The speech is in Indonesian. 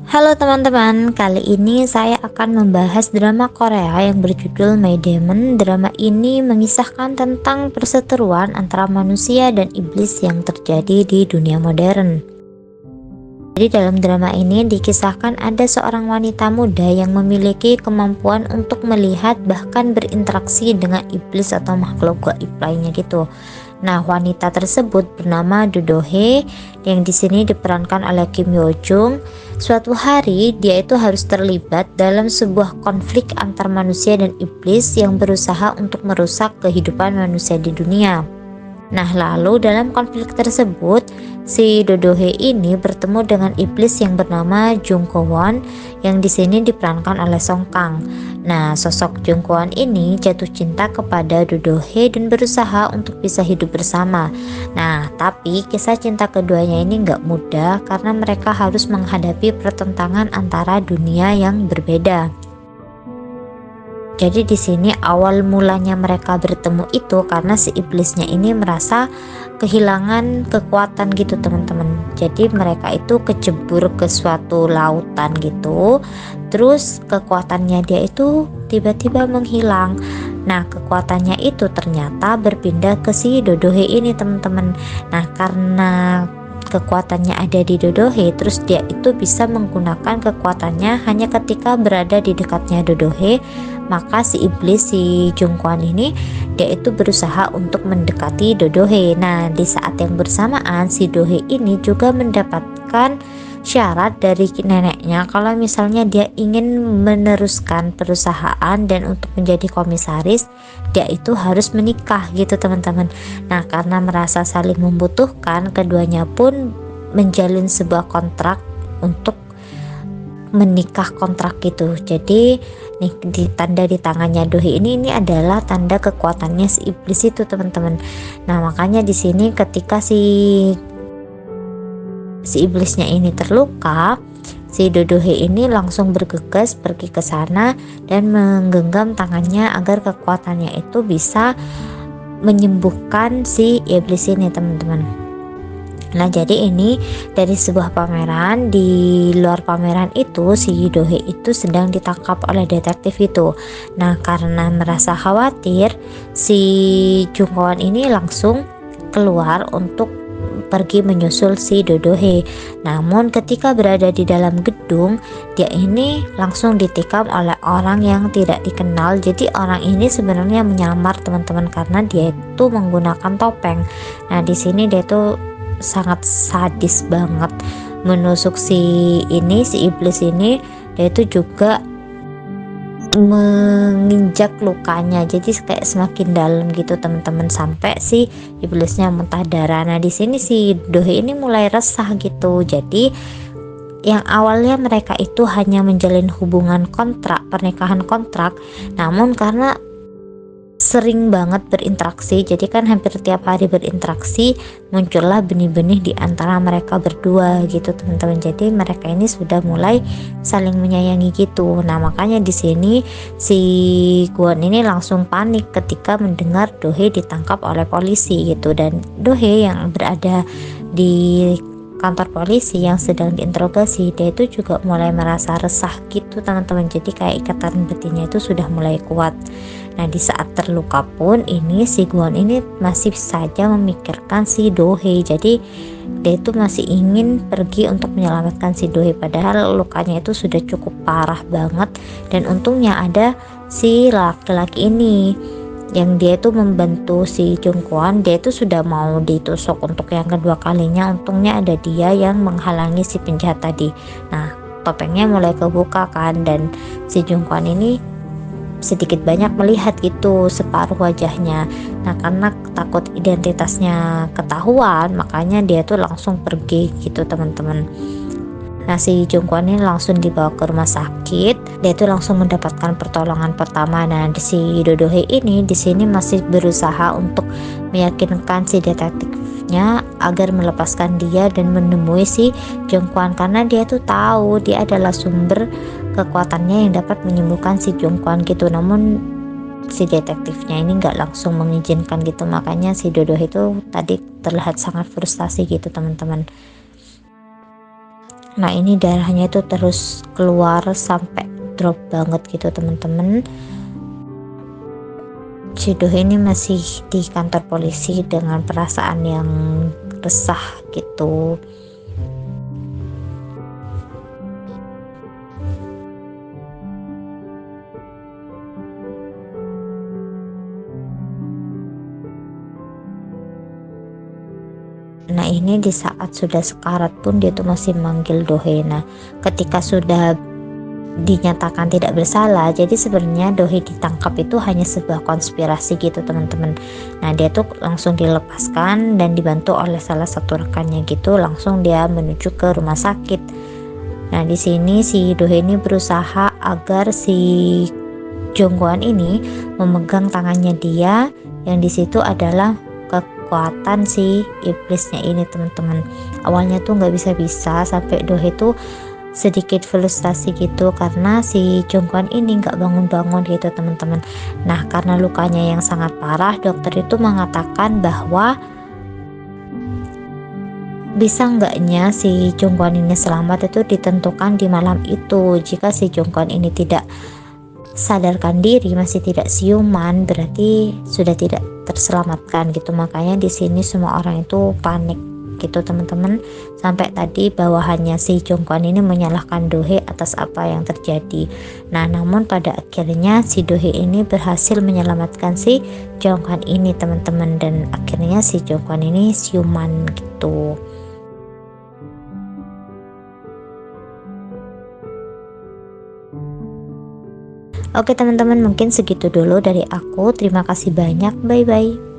Halo teman-teman, kali ini saya akan membahas drama Korea yang berjudul My Demon. Drama ini mengisahkan tentang perseteruan antara manusia dan iblis yang terjadi di dunia modern. Jadi dalam drama ini dikisahkan ada seorang wanita muda yang memiliki kemampuan untuk melihat bahkan berinteraksi dengan iblis atau makhluk gaib lainnya gitu. Nah, wanita tersebut bernama Do Do Hye yang di sini diperankan oleh Kim Yo Jung. Suatu hari dia itu harus terlibat dalam sebuah konflik antar manusia dan iblis yang berusaha untuk merusak kehidupan manusia di dunia. Nah, lalu dalam konflik tersebut, si Do Do Hye ini bertemu dengan iblis yang bernama Jung Ko Won yang di sini diperankan oleh Song Kang. Nah, sosok Jung Ko Won ini jatuh cinta kepada Do Do Hye dan berusaha untuk bisa hidup bersama. Nah, tapi kisah cinta keduanya ini nggak mudah karena mereka harus menghadapi pertentangan antara dunia yang berbeda. Jadi di sini awal mulanya mereka bertemu itu karena si iblisnya ini merasa kehilangan kekuatan gitu teman-teman. Jadi mereka itu kecebur ke suatu lautan gitu. Terus kekuatannya dia itu tiba-tiba menghilang. Nah, kekuatannya itu ternyata berpindah ke si Do Do Hye ini teman-teman. Nah, karena kekuatannya ada di Do Do Hye, terus dia itu bisa menggunakan kekuatannya hanya ketika berada di dekatnya Do Do Hye. Maka si iblis si Jung Ko Won ini dia itu berusaha untuk mendekati Do Do Hye. Nah, di saat yang bersamaan si Do Hye ini juga mendapatkan syarat dari neneknya kalau misalnya dia ingin meneruskan perusahaan dan untuk menjadi komisaris, dia itu harus menikah gitu teman-teman. Nah, karena merasa saling membutuhkan, keduanya pun menjalin sebuah kontrak untuk menikah kontrak gitu. Jadi nih di tanda di tangannya Do Hye ini adalah tanda kekuatannya si iblis itu teman-teman. Nah, makanya di sini ketika si iblisnya ini terluka, si Do Do Hye ini langsung bergegas pergi ke sana dan menggenggam tangannya agar kekuatannya itu bisa menyembuhkan si iblis ini teman-teman. Nah, jadi ini dari sebuah pameran. Di luar pameran itu si Do Hye itu sedang ditangkap oleh detektif itu. Nah, karena merasa khawatir, si Jung Ko Won ini langsung keluar untuk pergi menyusul si Do Do Hye. Namun ketika berada di dalam gedung, dia ini langsung ditikam oleh orang yang tidak dikenal. Jadi orang ini sebenarnya menyamar teman-teman karena dia itu menggunakan topeng. Nah, di sini dia itu sangat sadis banget menusuk si iblis ini. Dia itu juga menginjak lukanya, jadi kayak semakin dalam gitu teman-teman sampai si iblisnya muntah darah. Nah, di sini si Do Hye ini mulai resah gitu. Jadi yang awalnya mereka itu hanya menjalin hubungan kontrak, pernikahan kontrak, namun karena sering banget berinteraksi, jadi kan hampir tiap hari berinteraksi, muncullah benih-benih di antara mereka berdua gitu teman-teman. Jadi mereka ini sudah mulai saling menyayangi gitu. Nah, makanya di sini si Kwon ini langsung panik ketika mendengar Do Hye ditangkap oleh polisi gitu, dan Do Hye yang berada di kantor polisi yang sedang diinterogasi, dia itu juga mulai merasa resah gitu teman-teman. Jadi kayak ikatan batinnya itu sudah mulai kuat. Nah, di saat terluka pun ini si Kwon ini masih saja memikirkan si Do Hye. Jadi dia itu masih ingin pergi untuk menyelamatkan si Do Hye, padahal lukanya itu sudah cukup parah banget. Dan untungnya ada si laki-laki ini yang dia itu membantu si Jung Ko Won. Dia itu sudah mau ditusuk untuk yang kedua kalinya, untungnya ada dia yang menghalangi si penjahat tadi. Nah, topengnya mulai kebuka kan, dan si Jung Ko Won ini sedikit banyak melihat gitu separuh wajahnya. Nah, karena takut identitasnya ketahuan, makanya dia tuh langsung pergi gitu teman-teman. Nah, si Jung Ko Won ini langsung dibawa ke rumah sakit. Dia itu langsung mendapatkan pertolongan pertama. Nah, si Do Do Hye ini di sini masih berusaha untuk meyakinkan si detektifnya agar melepaskan dia dan menemui si Jung Ko Won, karena dia tuh tahu dia adalah sumber kekuatannya yang dapat menyembuhkan si Jung Ko Won gitu. Namun si detektifnya ini nggak langsung mengizinkan gitu, makanya si Do Do Hye itu tadi terlihat sangat frustasi gitu teman-teman. Nah ini darahnya itu terus keluar sampai drop banget gitu teman-teman. Si Dohe ini masih di kantor polisi dengan perasaan yang resah gitu. Nah ini di saat sudah sekarat pun dia tuh masih manggil Dohe. Nah ketika sudah dinyatakan tidak bersalah, jadi sebenarnya Dohe ditangkap itu hanya sebuah konspirasi gitu teman-teman. Nah dia tuh langsung dilepaskan dan dibantu oleh salah satu rekannya gitu, langsung dia menuju ke rumah sakit. Nah di sini si Dohe ini berusaha agar si Jongguan ini memegang tangannya dia, yang di situ adalah kekuatan si iblisnya ini teman-teman. Awalnya tuh nggak bisa-bisa, sampai Dohe tuh sedikit frustasi gitu karena si Jongguan ini nggak bangun-bangun gitu teman-teman. Nah karena lukanya yang sangat parah, dokter itu mengatakan bahwa bisa enggaknya si Jongguan ini selamat itu ditentukan di malam itu. Jika si Jongguan ini tidak sadarkan diri, masih tidak siuman, berarti sudah tidak terselamatkan gitu. Makanya di sini semua orang itu panik gitu teman-teman, sampai tadi bawahannya si Jongguan ini menyalahkan Dohe atas apa yang terjadi. Nah namun pada akhirnya si Dohe ini berhasil menyelamatkan si Jongguan ini teman-teman, dan akhirnya si Jongguan ini siuman gitu. Oke teman-teman, mungkin segitu dulu dari aku. Terima kasih banyak. Bye bye.